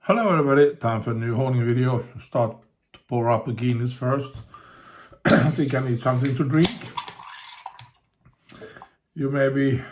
Hello everybody, time for a new honing video. Start to pour up the Guinness first. I think I need something to drink. You maybe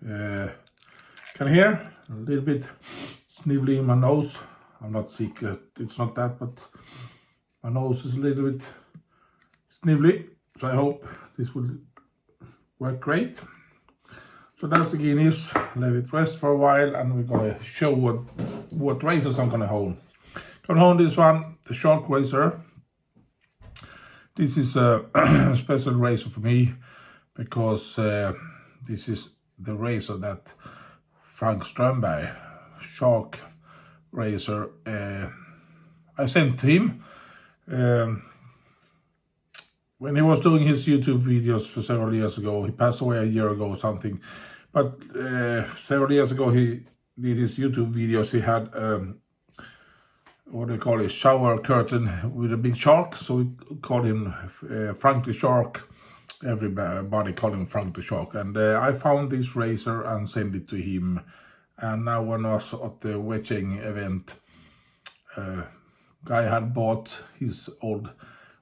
can hear a little bit snivelly in my nose. I'm not sick, it's not that, but my nose is a little bit snivelly. So I hope this will work great. So that's the Guinness. Let it rest for a while and we're gonna show what razors I'm gonna hold. Gonna hold this one, the shark razor. This is a special razor for me because this is the razor that Frank Strömberg, shark razor, I sent to him when he was doing his YouTube videos for several years ago. He passed away a year ago or something. But several years ago, he did his YouTube videos. He had, what do you call it, shower curtain with a big shark. So we called him Frank the Shark. Everybody called him Frank the Shark. And I found this razor and sent it to him. And now when I was at the wetching event, guy had bought his old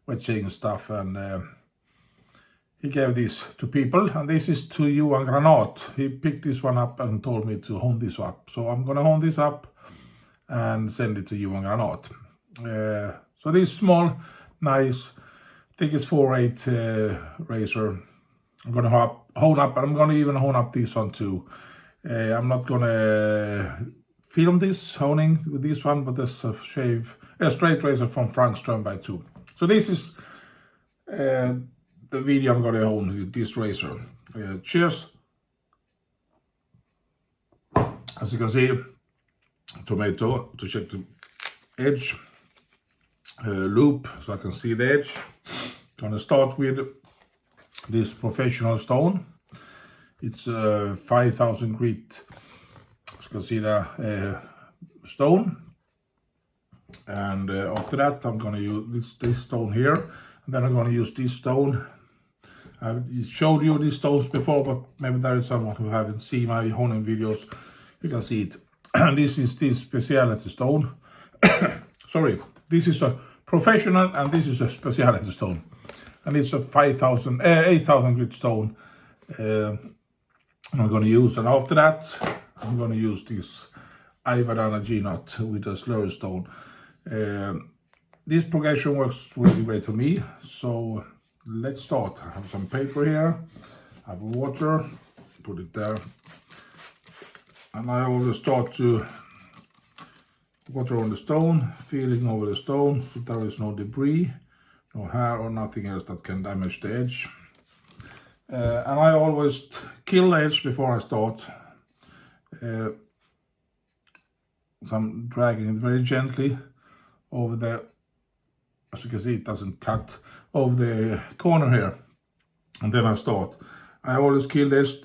wetching stuff and he gave this to people, and this is to Johan Granat. He picked this one up and told me to hone this up. So I'm gonna hone this up and send it to Johan Granat. So this small, nice, I think it's 4/8 razor. I'm gonna hone up, and I'm gonna even hone up this one too. I'm not gonna film this honing with this one, but there's a straight razor from Frank Strömberg too. So this is the video I'm gonna hone with this razor. Cheers. As you can see, tomato to check the edge, loop so I can see the edge. Gonna start with this professional stone. It's 5,000 grit, as you can see the stone. And after that I'm gonna use this stone here, and then I'm gonna use this stone. I've showed you these stones before, but maybe there is someone who haven't seen my honing videos. You can see it. And this is this specialty stone. Sorry, this is a professional and this is a specialty stone. And it's a 8,000 grit stone I'm gonna use. And after that, I'm gonna use this Aiwadani jnat with a slurry stone. This progression works really great for me. So let's start. I have some paper here, I have water, put it there. And I always start to water on the stone, feeling over the stone so there is no debris, no hair or nothing else that can damage the edge. And I always kill the edge before I start. So I'm dragging it very gently over the, as you can see, it doesn't cut over the corner here. And then I start. I always kill this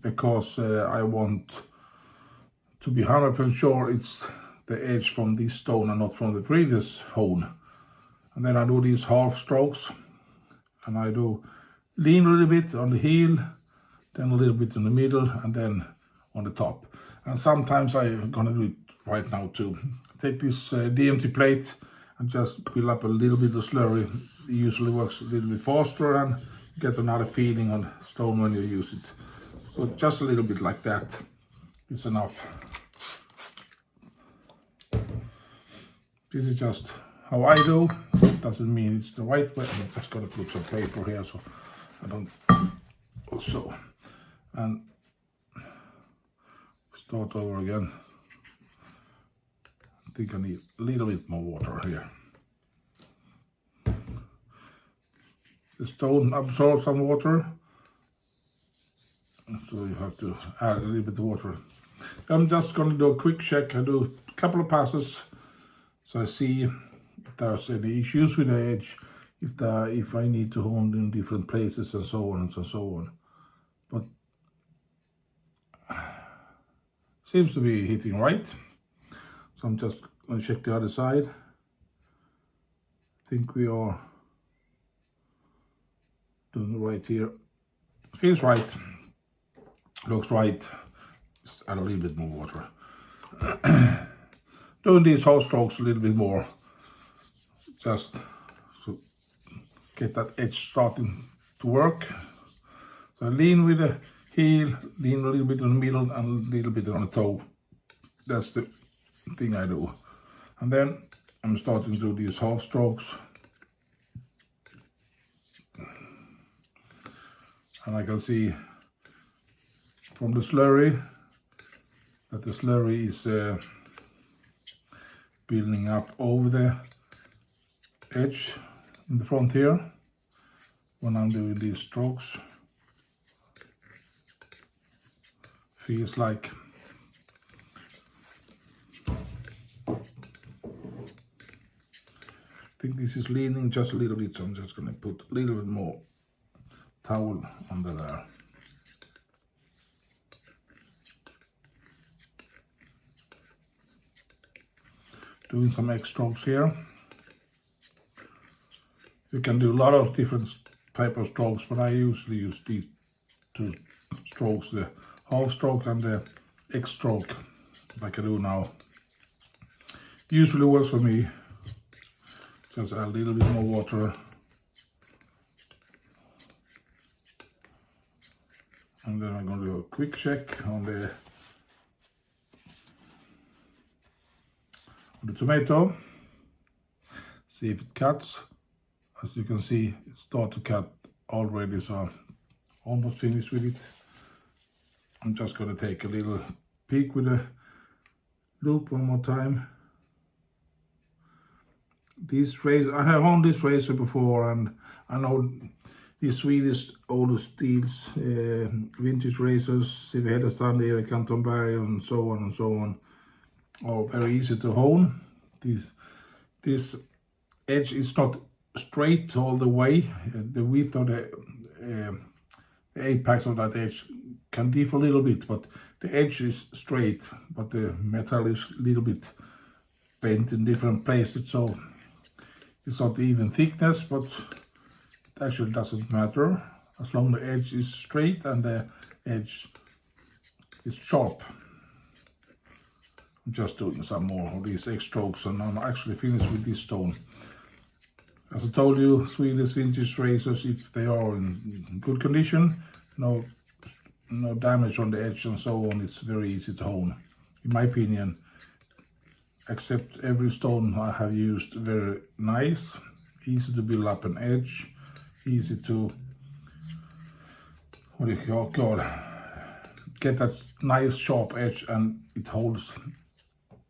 because I want to be 100% sure it's the edge from this stone and not from the previous hone. And then I do these half strokes, and I do lean a little bit on the heel, then a little bit in the middle, and then on the top. And sometimes I'm gonna do it right now too. Take this DMT plate and just build up a little bit of slurry. It usually works a little bit faster and get another feeling on stone when you use it. So just a little bit like that, it's enough. This is just how I do. It doesn't mean it's the right way. I'm just gonna put some paper here so I don't also, and start over again. I think I need a little bit more water here. The stone absorbs some water, so you have to add a little bit of water. I'm just going to do a quick check. I do a couple of passes so I see if there's any issues with the edge, if I need to hone in different places and so on and so on. But seems to be hitting right. So I'm just going to check the other side. I think we are doing it right here. Feels right. Looks right. Just add a little bit more water. doing these half strokes a little bit more, just to get that edge starting to work. So lean with the heel, lean a little bit in the middle and a little bit on the toe. That's the thing I do. And then I'm starting to do these half strokes. And I can see from the slurry that the slurry is building up over the edge in the front here when I'm doing these strokes. Feels like I think this is leaning just a little bit, so I'm just going to put a little bit more towel under there. Doing some X strokes here. You can do a lot of different type of strokes, but I usually use these two strokes, the half stroke and the X stroke, like I do now. Usually works for me. Just add a little bit more water. And then I'm going to do a quick check on the tomato. See if it cuts. As you can see, it starts to cut already, so I'm almost finished with it. I'm just going to take a little peek with the loop one more time. This razor, I have owned this razor before, and I know these Swedish older steels, vintage razors, Aiwadani, Erik Cantonberg, and so on, are very easy to hone. This edge is not straight all the way. The width of the apex of that edge can differ a little bit, but the edge is straight, but the metal is a little bit bent in different places, so it's not even thickness, but it actually doesn't matter as long as the edge is straight and the edge is sharp. I'm just doing some more of these X strokes and I'm actually finished with this stone. As I told you, Swedish vintage razors, if they are in good condition, no damage on the edge and so on, it's very easy to hone, in my opinion. Except every stone I have used very nice, easy to build up an edge, easy to, what do you call, get that nice sharp edge, and it holds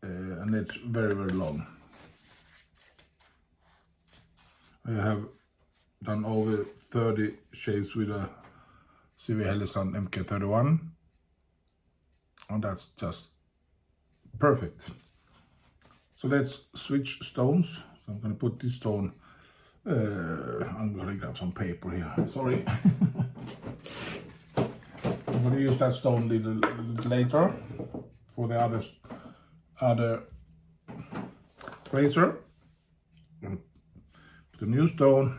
an edge very long. I have done over 30 shades with a CV Hellestrand MK31, and that's just perfect. So let's switch stones. So I'm going to put this stone, I'm going to grab some paper here, sorry. I'm going to use that stone a little later for the other razor. I'm going to put a new stone,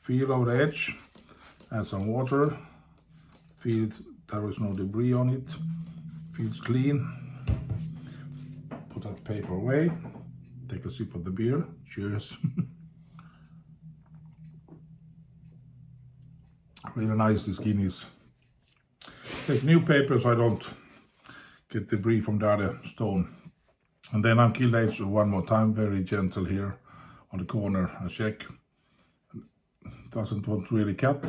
feel over the edge, add some water, feel there is no debris on it, feels clean. Put that paper away, take a sip of the beer, cheers. Really nice, the skin is. Take new paper so I don't get debris from the other stone. And then I'm kill the edge one more time, very gentle here on the corner. I check, doesn't want to really cut.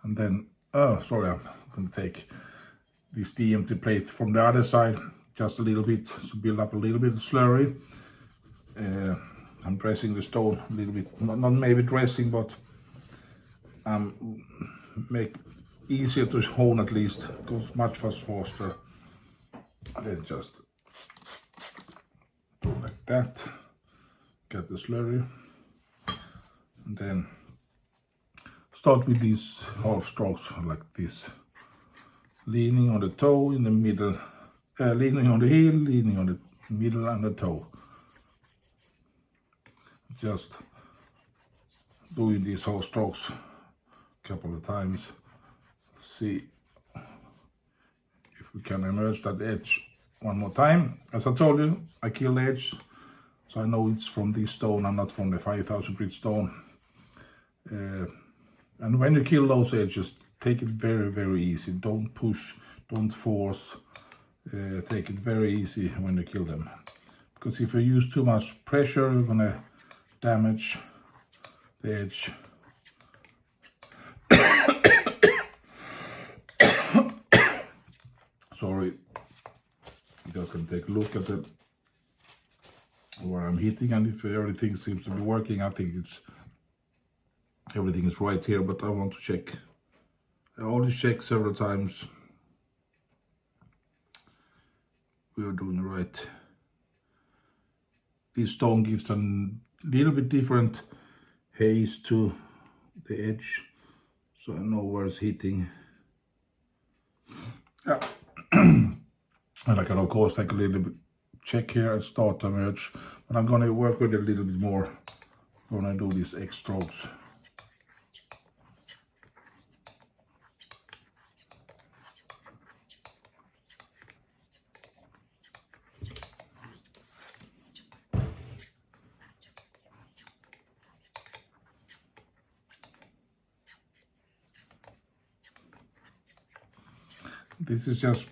And then, oh sorry, I'm going to take this DMT plate from the other side, just a little bit, to build up a little bit of slurry. I'm dressing the stone a little bit, not maybe dressing, but make easier to hone at least, goes much faster. And then just do like that, get the slurry, and then start with these half strokes like this, leaning on the toe in the middle, leaning on the heel, leaning on the middle and the toe. Just doing these half strokes a couple of times. See if we can emerge that edge one more time. As I told you, I kill the edge, so I know it's from this stone and not from the 5000 grit stone. And when you kill those edges, take it very, very easy. Don't push, don't force. Take it very easy when you kill them. Because if you use too much pressure, you're gonna damage the edge. Sorry, just gonna take a look at it where I'm hitting, and if everything seems to be working, I think everything is right here, but I want to check. I already checked several times. We are doing right. This stone gives a little bit different haze to the edge, so I know where it's hitting. Yeah. And I can of course take a little bit check here and start to merge, but I'm gonna work with it a little bit more when I do these X strokes. This is just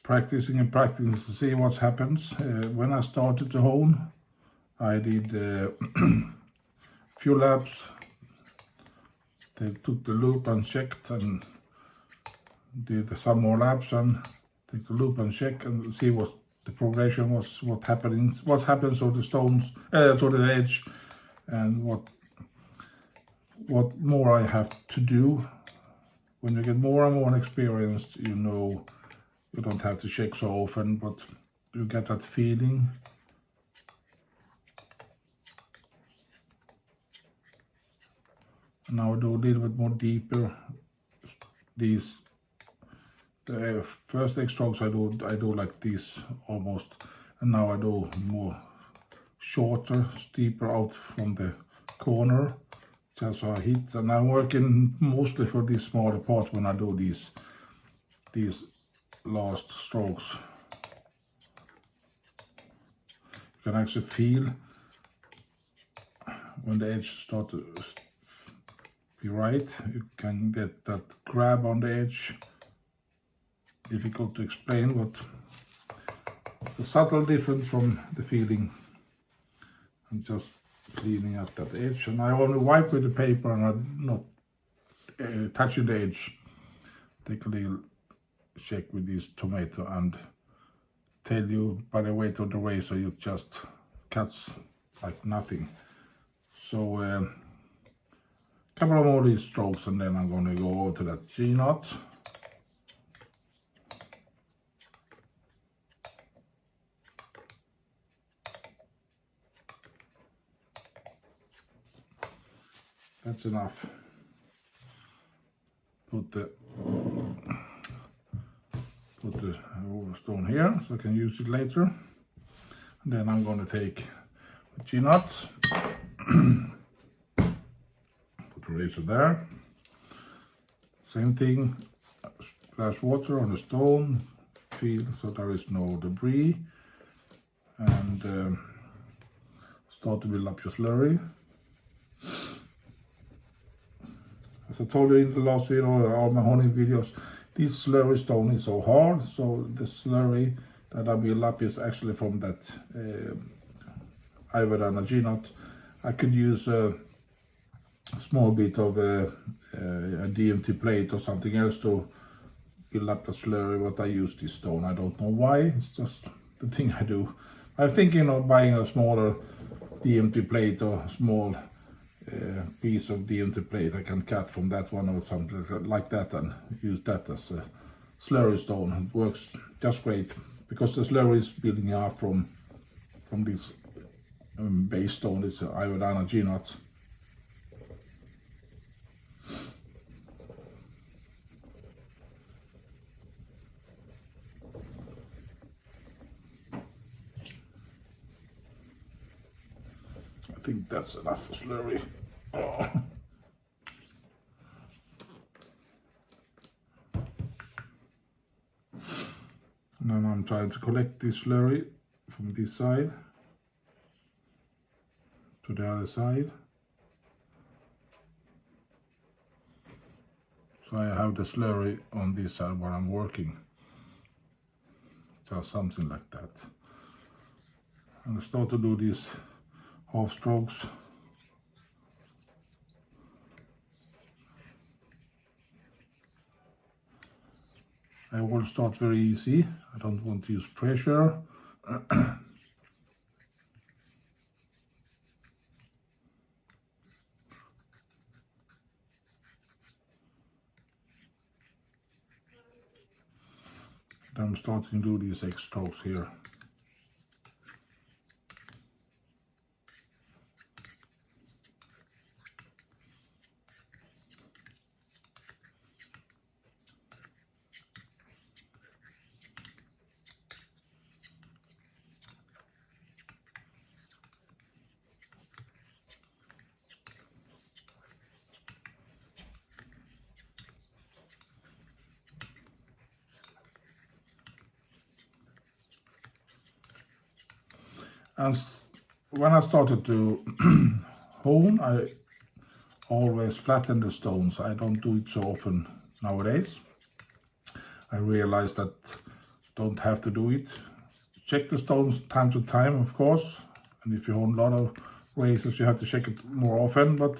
practicing and practicing to see what happens. When I started to hone, I did a few laps. They took the loop and checked, and did some more laps and take the loop and check and see what the progression was, what happens to the stones, to the edge, and what more I have to do. When you get more and more experienced, you know you don't have to check so often, but you get that feeling. Now I do a little bit more deeper. The first X strokes I do like this almost, and now I do more shorter, steeper out from the corner. Just so I hit, and I'm working mostly for this smaller part when I do these last strokes. You can actually feel when the edge starts to be right. You can get that grab on the edge. Difficult to explain, but the subtle difference from the feeling. I'm just cleaning up that edge, and I only wipe with the paper and I'm not touching the edge. Take a little check with this tomato and tell you by the weight of the razor, it just cuts like nothing. So couple of more of these strokes, and then I'm going to go over to that jnat. That's enough. Put the stone here so I can use it later. And then I'm going to take the jnat, put the razor there. Same thing, splash water on the stone, feel so there is no debris, and start to build up your slurry. As I told you in the last video, all my honing videos, this slurry stone is so hard, so the slurry that I build up is actually from that Aiwadani jnat. I could use a small bit of a DMT plate or something else to build up the slurry, but I use this stone. I don't know why, it's just the thing I do. I'm thinking of buying a smaller DMT plate or small piece of DMT plate I can cut from that one or something like that and use that as a slurry stone. It works just great because the slurry is building up from this base stone. It's Aiwadani jnat. I think that's enough for slurry. Oh. And then I'm I'm trying to collect this slurry from this side to the other side. So I have the slurry on this side where I'm working. So something like that. And I start to do these half strokes. I will start very easy. I don't want to use pressure. I'm starting to do these X strokes here. And when I started to hone, I always flatten the stones. I don't do it so often nowadays. I realized that don't have to do it. Check the stones time to time, of course. And if you hone a lot of razors, you have to check it more often. But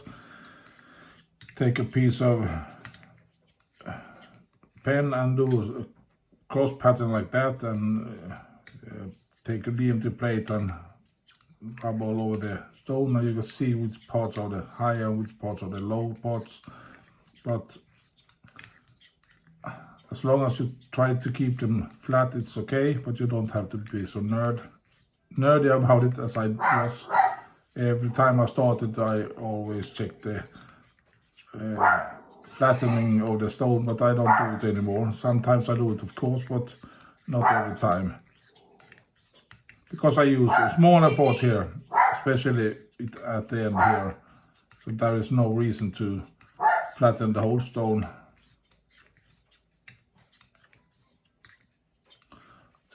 take a piece of pen and do a cross pattern like that, and take a DMT plate and rub all over the stone, and you can see which parts are the higher, which parts are the low parts. But as long as you try to keep them flat, it's okay, but you don't have to be so nerdy about it as I was. Every time I started, I always checked the flattening of the stone, but I don't do it anymore. Sometimes I do it, of course, but not all the time. Because I use a smaller part here, especially at the end here. So there is no reason to flatten the whole stone.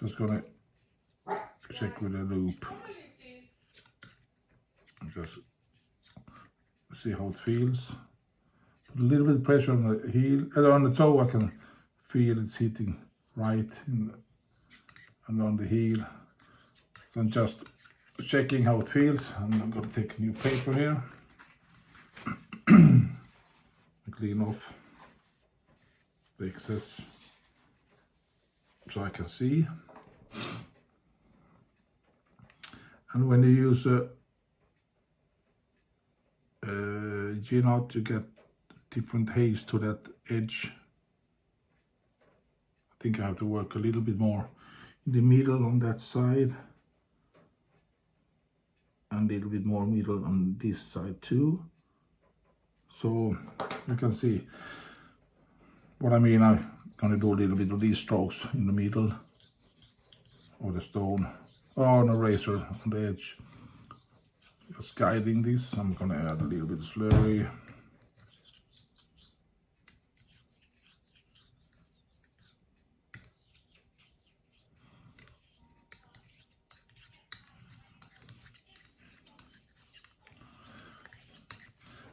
Just gonna check with the loop. Just see how it feels. Put a little bit of pressure on the heel, on the toe. I can feel it's hitting right in, and on the heel. So I'm just checking how it feels. I'm going to take a new paper here. Clean off the excess so I can see. And when you use a jnat, you get different haze to that edge. I think I have to work a little bit more in the middle on that side, and a little bit more middle on this side too. So you can see what I mean. I'm going to do a little bit of these strokes in the middle of the stone, or on a razor on the edge. Just guiding this. I'm going to add a little bit of slurry.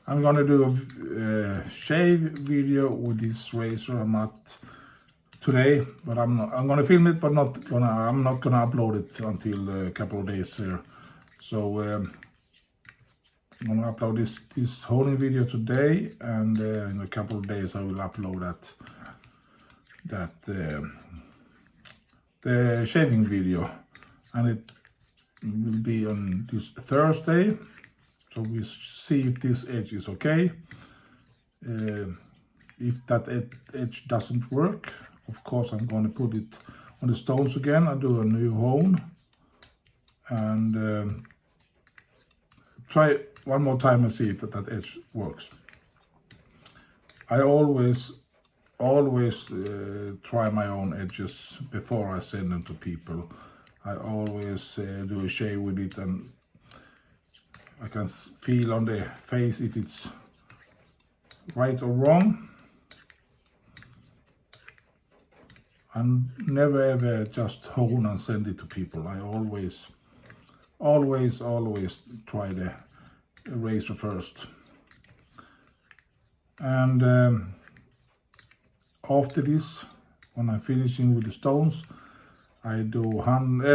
I'm gonna do a shave video with this razor. I'm not today, but I'm gonna film it, but I'm not gonna upload it until a couple of days here. So I'm gonna upload this honing video today, and in a couple of days I will upload the shaving video, and it will be on this Thursday. So we see if this edge is okay. If that edge doesn't work, of course I'm going to put it on the stones again and do a new hone. And try one more time and see if that edge works. I always try my own edges before I send them to people. I always do a shave with it, and I can feel on the face if it's right or wrong. and never ever just hone and send it to people. I always try the razor first. And after this, when I'm finishing with the stones, I do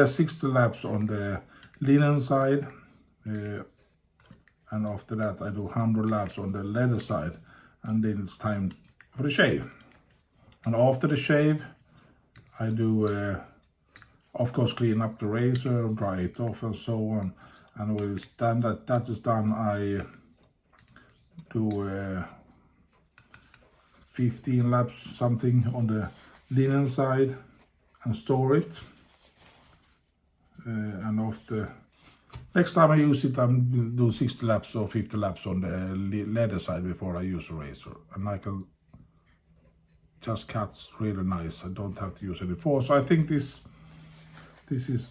60 laps on the linen side, and after that I do 100 laps on the leather side, and then it's time for the shave. And after the shave, I do of course clean up the razor, dry it off and so on. And when it's done, that is done, I do 15 laps something on the linen side and store it. And after next time I use it, I'm do 60 laps or 50 laps on the leather side before I use a razor, and I can just cuts really nice. I don't have to use any force. So I think this is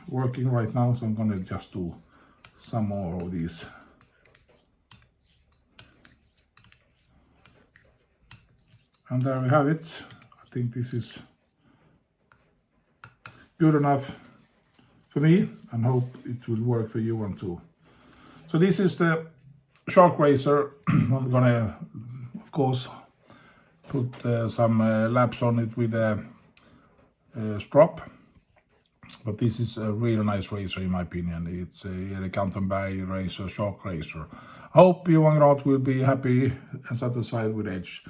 working right now, so I'm gonna just do some more of these. And there we have it. I think this is good enough for me, and hope it will work for you one too. So this is the shark razor. I'm gonna, of course, put some laps on it with a strap. But this is a really nice razor in my opinion. It's a Canterbury razor, shark razor. I hope you and Naniwa will be happy and satisfied with Edge.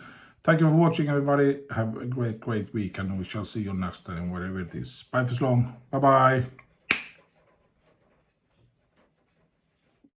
Thank you for watching, everybody. Have a great week, and we shall see you next time, wherever it is. Bye for long. Bye bye.